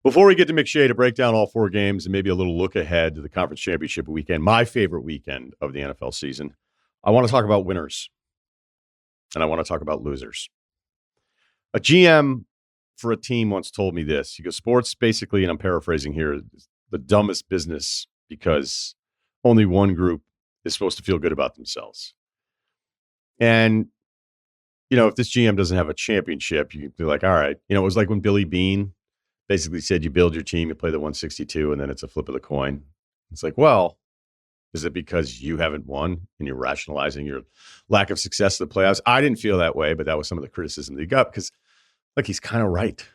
Before we get to McShay to break down all four games and maybe a little look ahead to the conference championship weekend, my favorite weekend of the NFL season, I want to talk about winners and I want to talk about losers. A GM for a team once told me this. He goes, sports basically, and I'm paraphrasing here, is the dumbest business because only one group is supposed to feel good about themselves. And, if this GM doesn't have a championship, you can be like, all right. It was like when Billy Beane basically said you build your team, you play the 162, and then it's a flip of the coin. It's like, well, is it because you haven't won and you're rationalizing your lack of success in the playoffs? I didn't feel that way, but that was some of the criticism that he got because, he's kind of right.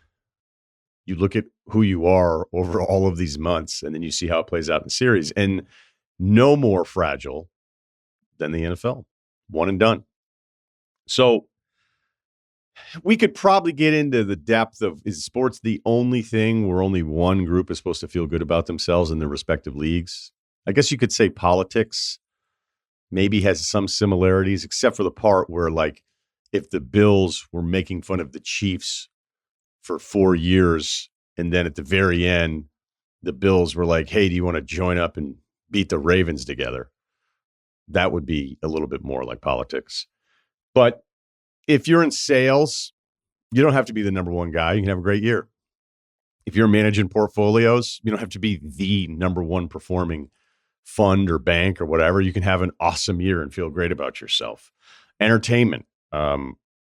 You look at who you are over all of these months, and then you see how it plays out in the series. And no more fragile than the NFL. One and done. So we could probably get into the depth of, is sports the only thing where only one group is supposed to feel good about themselves in their respective leagues? I guess you could say politics maybe has some similarities, except for the part where, if the Bills were making fun of the Chiefs for 4 years, and then at the very end, the Bills were like, hey, do you want to join up and beat the Ravens together? That would be a little bit more like politics. But if you're in sales, you don't have to be the number one guy. You can have a great year. If you're managing portfolios, you don't have to be the number one performing fund or bank or whatever. You can have an awesome year and feel great about yourself. Entertainment.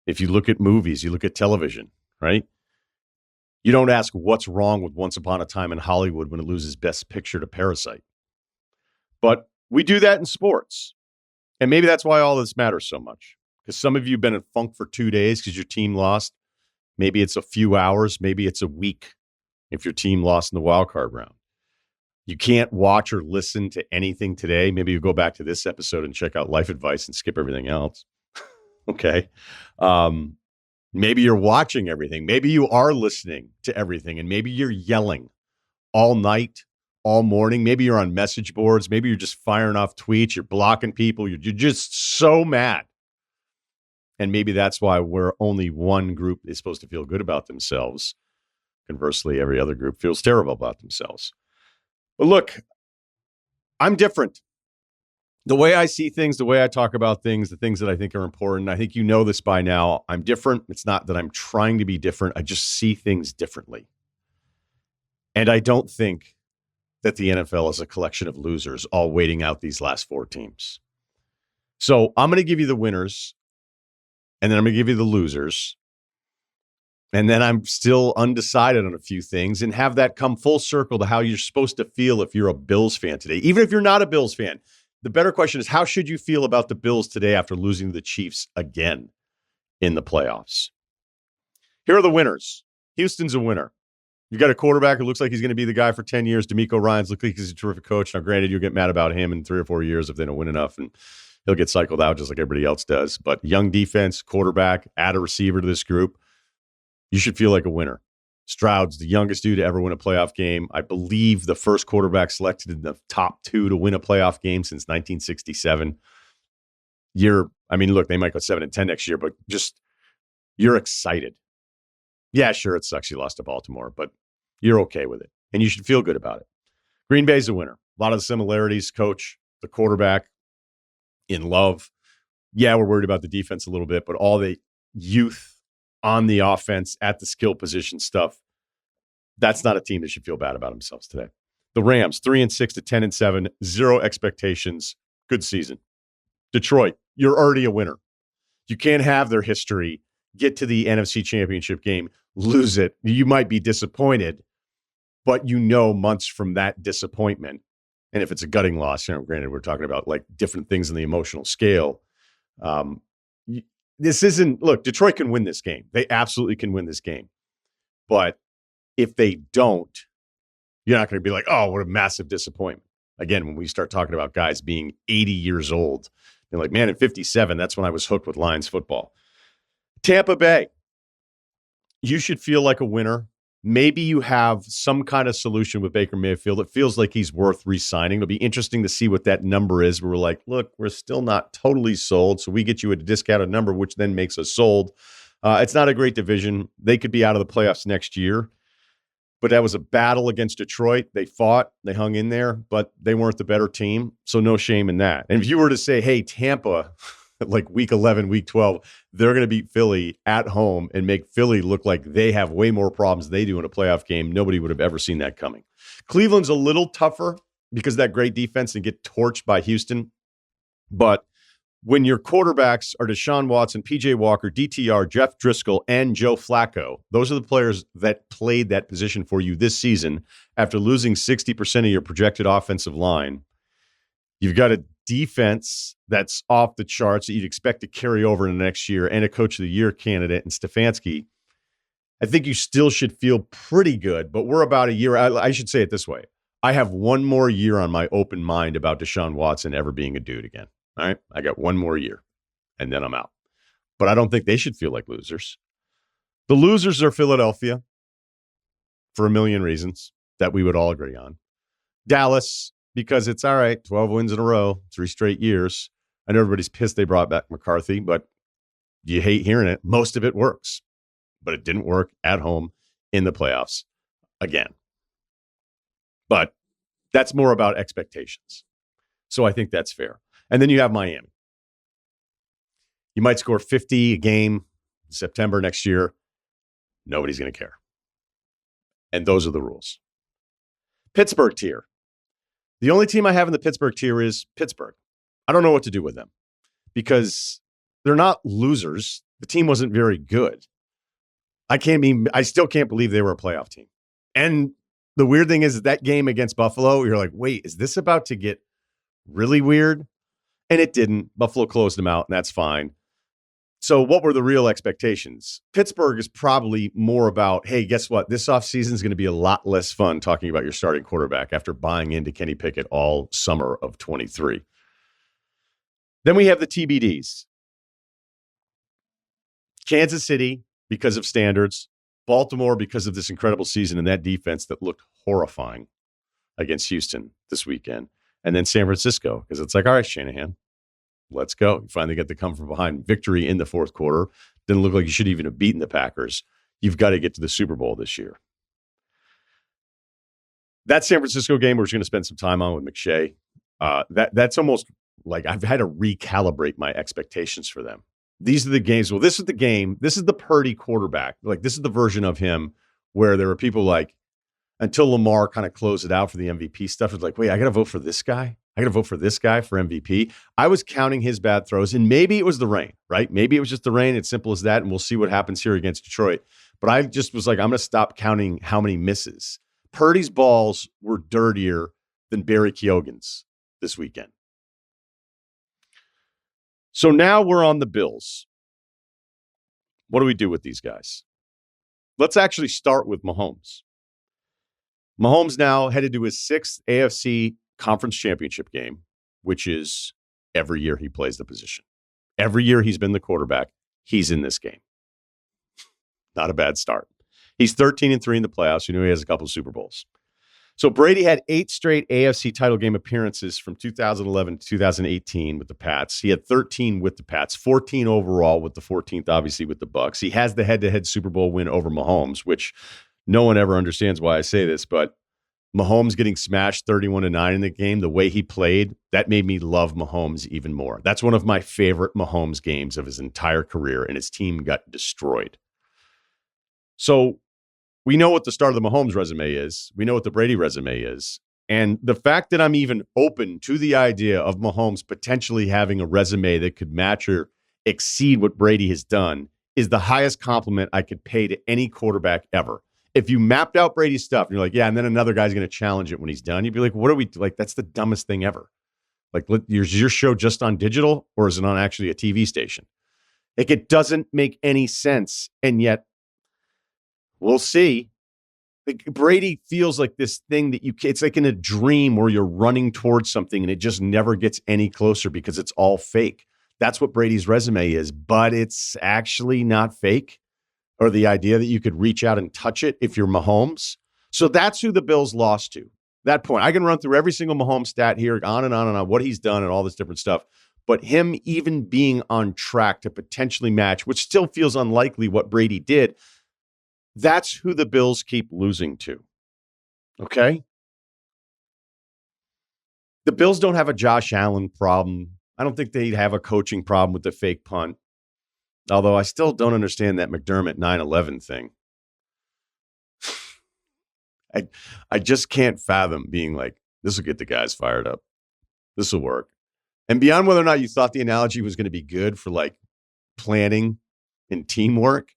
If you look at movies, you look at television, right? You don't ask what's wrong with Once Upon a Time in Hollywood when it loses Best Picture to Parasite. But we do that in sports. And maybe that's why all this matters so much. Because some of you have been in funk for 2 days because your team lost. Maybe it's a few hours. Maybe it's a week if your team lost in the wild card round. You can't watch or listen to anything today. Maybe you go back to this episode and check out Life Advice and skip everything else. Okay. Maybe you're watching everything. Maybe you are listening to everything. And maybe you're yelling all night, all morning. Maybe you're on message boards. Maybe you're just firing off tweets. You're blocking people. You're just so mad. And maybe that's why where only one group is supposed to feel good about themselves. Conversely, every other group feels terrible about themselves. But look, I'm different. The way I see things, the way I talk about things, the things that I think are important, I think you know this by now. I'm different. It's not that I'm trying to be different. I just see things differently. And I don't think that the NFL is a collection of losers all waiting out these last four teams. So I'm going to give you the winners. And then I'm going to give you the losers. And then I'm still undecided on a few things and have that come full circle to how you're supposed to feel if you're a Bills fan today. Even if you're not a Bills fan, the better question is, how should you feel about the Bills today after losing to the Chiefs again in the playoffs? Here are the winners. Houston's a winner. You got a quarterback who looks like he's going to be the guy for 10 years. D'Amico Ryans looks like he's a terrific coach. Now, granted, you'll get mad about him in 3 or 4 years if they don't win enough, and he'll get cycled out just like everybody else does. But young defense, quarterback, add a receiver to this group. You should feel like a winner. Stroud's the youngest dude to ever win a playoff game. I believe the first quarterback selected in the top 2 to win a playoff game since 1967. Look, they might go 7-10 next year, but just you're excited. Yeah, sure, it sucks you lost to Baltimore, but you're okay with it, and you should feel good about it. Green Bay's a winner. A lot of the similarities, coach, the quarterback, in love. Yeah, we're worried about the defense a little bit, but all the youth on the offense at the skill position stuff, that's not a team that should feel bad about themselves today. The Rams, 3-6 to 10-7, 0 expectations. Good season. Detroit, you're already a winner. You can't have their history, get to the NFC Championship game, lose it. You might be disappointed, but months from that disappointment, and if it's a gutting loss, granted, we're talking about like different things in the emotional scale. Detroit can win this game. They absolutely can win this game. But if they don't, you're not going to be like, oh, what a massive disappointment. Again, when we start talking about guys being 80 years old, they're like, man, at 57, that's when I was hooked with Lions football. Tampa Bay, you should feel like a winner. Maybe you have some kind of solution with Baker Mayfield. It feels like he's worth re-signing. It'll be interesting to see what that number is. We're like, look, we're still not totally sold, so we get you at a discounted number, which then makes us sold. It's not a great division. They could be out of the playoffs next year. But that was a battle against Detroit. They fought, they hung in there, but they weren't the better team. So no shame in that. And if you were to say, hey, Tampa, like week 11, week 12, they're going to beat Philly at home and make Philly look like they have way more problems than they do in a playoff game, nobody would have ever seen that coming. Cleveland's a little tougher because of that great defense and get torched by Houston. But when your quarterbacks are Deshaun Watson, PJ Walker, DTR, Jeff Driscoll, and Joe Flacco, those are the players that played that position for you this season after losing 60% of your projected offensive line. You've got a defense that's off the charts that you'd expect to carry over in the next year and a coach of the year candidate in Stefanski. I think you still should feel pretty good, but we're about a year. I should say it this way. I have one more year on my open mind about Deshaun Watson ever being a dude again. All right. I got one more year and then I'm out. But I don't think they should feel like losers. The losers are Philadelphia for a million reasons that we would all agree on. Dallas, because it's all right, 12 wins in a row, 3 straight years. I know everybody's pissed they brought back McCarthy, but you hate hearing it. Most of it works, but it didn't work at home in the playoffs again. But that's more about expectations. So I think that's fair. And then you have Miami. You might score 50 a game in September next year. Nobody's going to care. And those are the rules. Pittsburgh tier. The only team I have in the Pittsburgh tier is Pittsburgh. I don't know what to do with them because they're not losers. The team wasn't very good. I still can't believe they were a playoff team. And the weird thing is that game against Buffalo, you're like, wait, is this about to get really weird? And it didn't. Buffalo closed them out, and that's fine. So what were the real expectations? Pittsburgh is probably more about, hey, guess what? This offseason is going to be a lot less fun talking about your starting quarterback after buying into Kenny Pickett all summer of 23. Then we have the TBDs. Kansas City, because of standards. Baltimore, because of this incredible season and that defense that looked horrifying against Houston this weekend. And then San Francisco, because it's like, all right, Shanahan, let's go. You finally get the come from behind victory in the fourth quarter. Didn't look like you should even have beaten the Packers. You've got to get to the Super Bowl this year. That San Francisco game we're just going to spend some time on with McShay. That's almost like I've had to recalibrate my expectations for them. These are the games. Well, this is the game. This is the Purdy quarterback. Like, this is the version of him where there were people like, until Lamar kind of closed it out for the MVP stuff, it's like, wait, I got to vote for this guy? I got to vote for this guy for MVP? I was counting his bad throws, and maybe it was the rain, right? Maybe it was just the rain. It's simple as that, and we'll see what happens here against Detroit. But I just was like, I'm going to stop counting how many misses. Purdy's balls were dirtier than Barry Keoghan's this weekend. So now we're on the Bills. What do we do with these guys? Let's actually start with Mahomes. Mahomes now headed to his 6th AFC Conference Championship game, which is every year he plays the position. Every year he's been the quarterback, he's in this game. Not a bad start. He's 13-3 in the playoffs. You know he has a couple of Super Bowls. So Brady had 8 straight AFC title game appearances from 2011 to 2018 with the Pats. He had 13 with the Pats, 14 overall, with the 14th obviously with the Bucs. He has the head-to-head Super Bowl win over Mahomes, which no one ever understands why I say this, but Mahomes getting smashed 31-9 in the game, the way he played, that made me love Mahomes even more. That's one of my favorite Mahomes games of his entire career, and his team got destroyed. So we know what the start of the Mahomes resume is. We know what the Brady resume is. And the fact that I'm even open to the idea of Mahomes potentially having a resume that could match or exceed what Brady has done is the highest compliment I could pay to any quarterback ever. If you mapped out Brady's stuff and you're like, yeah, and then another guy's going to challenge it when he's done, you'd be like, what are we like? That's the dumbest thing ever. Like, is your show just on digital or is it on actually a TV station? Like, it doesn't make any sense. And yet, we'll see. Like, Brady feels like this thing that it's like in a dream where you're running towards something and it just never gets any closer because it's all fake. That's what Brady's resume is, but it's actually not fake. Or the idea that you could reach out and touch it if you're Mahomes. So that's who the Bills lost to. That point. I can run through every single Mahomes stat here, on and on and on, what he's done and all this different stuff. But him even being on track to potentially match, which still feels unlikely what Brady did, that's who the Bills keep losing to. Okay? The Bills don't have a Josh Allen problem. I don't think they have a coaching problem with the fake punt. Although I still don't understand that McDermott 9/11 thing. I just can't fathom being like, this will get the guys fired up. This will work. And beyond whether or not you thought the analogy was going to be good for like planning and teamwork,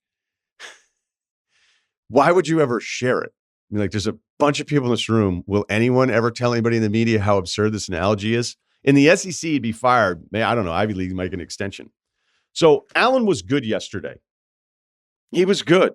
why would you ever share it? I mean, like, there's a bunch of people in this room. Will anyone ever tell anybody in the media how absurd this analogy is? In the SEC, he'd be fired. I don't know. Ivy League might get an extension. So Allen was good yesterday. He was good.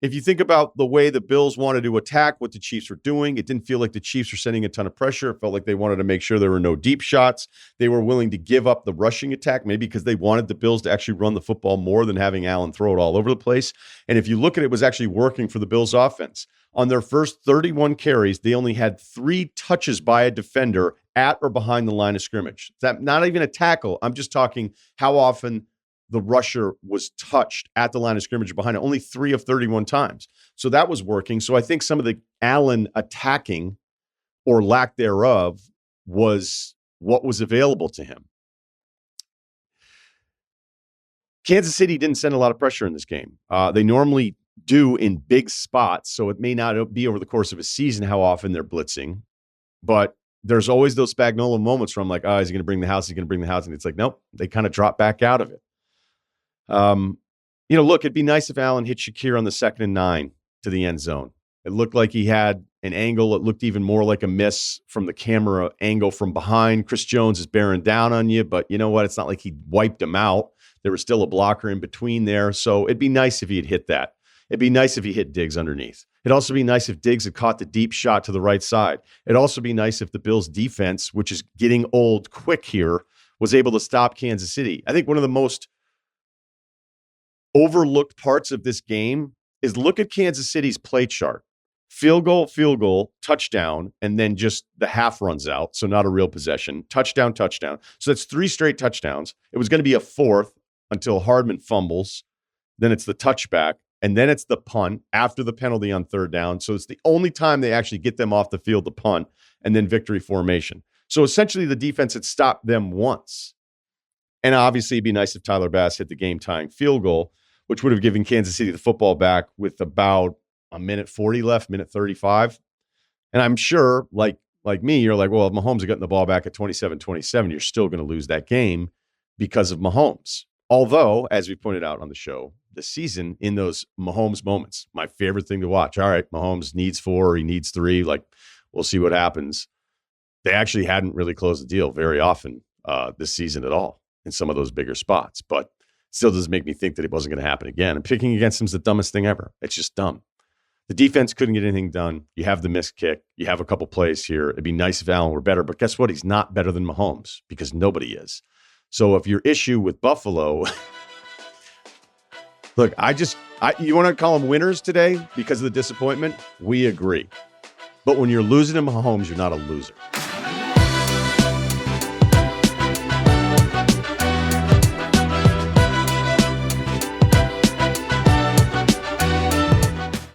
If you think about the way the Bills wanted to attack what the Chiefs were doing, it didn't feel like the Chiefs were sending a ton of pressure. It felt like they wanted to make sure there were no deep shots. They were willing to give up the rushing attack, maybe because they wanted the Bills to actually run the football more than having Allen throw it all over the place. And if you look at it, it was actually working for the Bills offense. On their first 31 carries, they only had 3 touches by a defender at or behind the line of scrimmage. That not even a tackle. I'm just talking how often the rusher was touched at the line of scrimmage behind it, only 3 of 31 times. So that was working. So I think some of the Allen attacking or lack thereof was what was available to him. Kansas City didn't send a lot of pressure in this game. They normally do in big spots, so it may not be over the course of a season how often they're blitzing, but there's always those Spagnuolo moments where I'm like, is he going to bring the house? He's going to bring the house. And it's like, nope, they kind of drop back out of it. Look, it'd be nice if Allen hit Shakir on the 2nd and 9 to the end zone. It looked like he had an angle. It looked even more like a miss from the camera angle from behind. Chris Jones is bearing down on you, but you know what? It's not like he wiped him out. There was still a blocker in between there. So it'd be nice if he had hit that. It'd be nice if he hit Diggs underneath. It'd also be nice if Diggs had caught the deep shot to the right side. It'd also be nice if the Bills defense, which is getting old quick here, was able to stop Kansas City. I think one of the most overlooked parts of this game is look at Kansas City's play chart. Field goal, touchdown, and then just the half runs out, so not a real possession. Touchdown. So that's 3 straight touchdowns. It was going to be a 4th until Hardman fumbles. Then it's the touchback, and then it's the punt after the penalty on 3rd down. So it's the only time they actually get them off the field, the punt, and then victory formation. So essentially the defense had stopped them once. And obviously it'd be nice if Tyler Bass hit the game-tying field goal, which would have given Kansas City the football back with about a minute 40 left, minute 35. And I'm sure, like me, you're like, well, if Mahomes had gotten the ball back at 27-27, you're still going to lose that game because of Mahomes. Although, as we pointed out on the show this season, in those Mahomes moments, my favorite thing to watch. All right, Mahomes needs 4, he needs 3. Like, we'll see what happens. They actually hadn't really closed the deal very often this season at all in some of those bigger spots. But still doesn't make me think that it wasn't going to happen again. And picking against him is the dumbest thing ever. It's just dumb. The defense couldn't get anything done. You have the missed kick. You have a couple plays here. It'd be nice if Allen were better. But guess what? He's not better than Mahomes because nobody is. So if your issue with Buffalo, look, you want to call them winners today because of the disappointment? We agree. But when you're losing to Mahomes, you're not a loser.